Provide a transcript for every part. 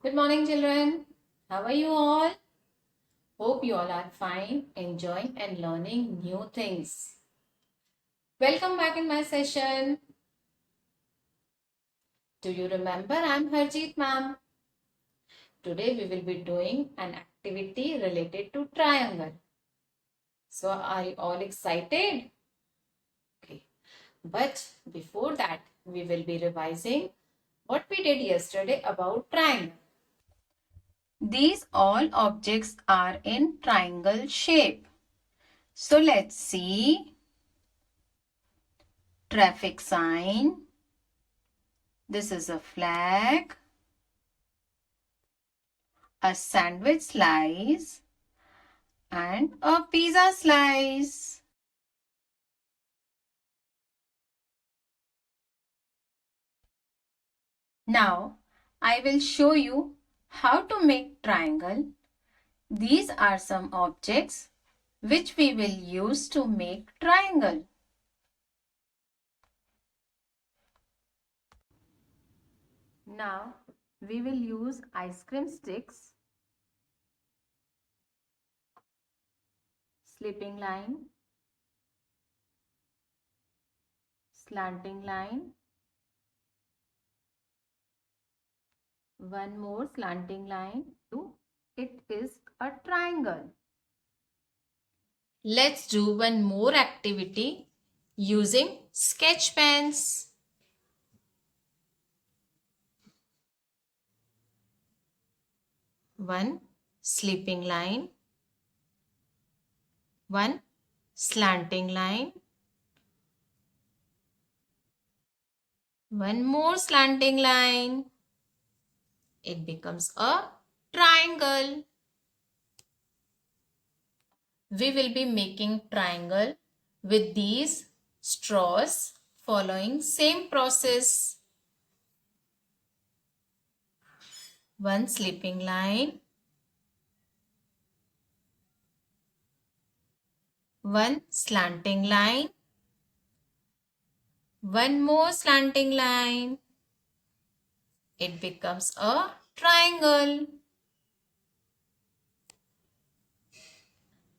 Good morning, children. How are you all? Hope you all are fine, enjoying and learning new things. Welcome back in my session. Do you remember I'm Harjeet ma'am? Today we will be doing an activity related to triangle. So are you all excited? Okay. But before that, we will be revising what we did yesterday about triangle. These all objects are in triangle shape. So let's see. Traffic sign. This is a flag. A sandwich slice. And a pizza slice. Now, I will show you how to make triangle. These are some objects which we will use to make triangle. Now, we will use ice cream sticks, slipping line, slanting line, one more slanting line. It is a triangle. Let's do one more activity using sketch pens. One slipping line, one slanting line, one more slanting line. It becomes a triangle. We will be making triangle with these straws following same process. One slipping line, one slanting line, one more slanting line. It becomes a triangle.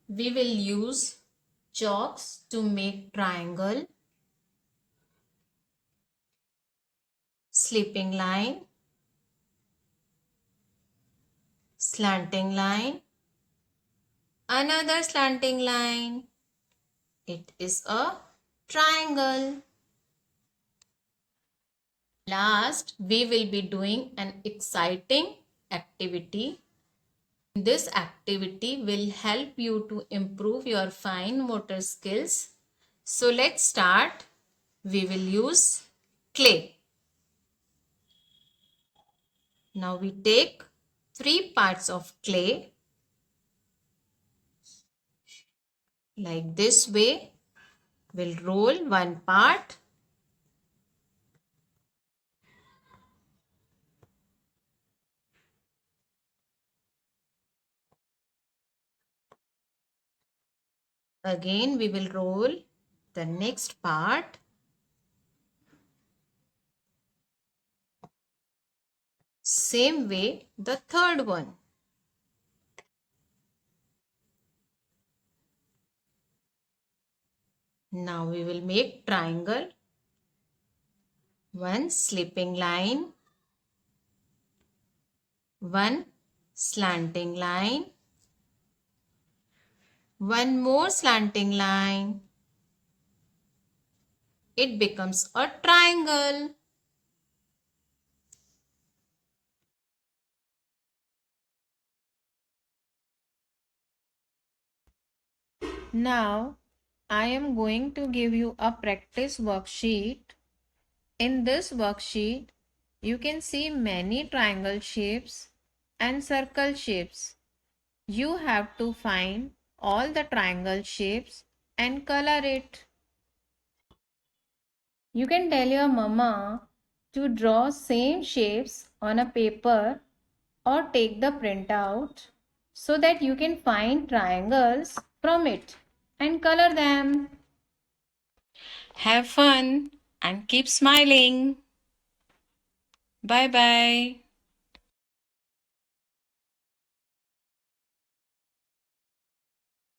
We will use chalks to make triangle. Slipping line, slanting line, another slanting line. It is a triangle. Last, we will be doing an exciting activity. This activity will help you to improve your fine motor skills. So let's start. We will use clay. Now we take 3 parts of clay. Like this way, we'll roll one part. Again, we will roll the next part. Same way, the third one. Now we will make triangle. One slipping line, one slanting line, one more slanting line. It becomes a triangle. Now, I am going to give you a practice worksheet. In this worksheet, you can see many triangle shapes and circle shapes. You have to find all the triangle shapes and color it. You can tell your mama to draw same shapes on a paper or take the printout so that you can find triangles from it and color them. Have fun and keep smiling. Bye bye.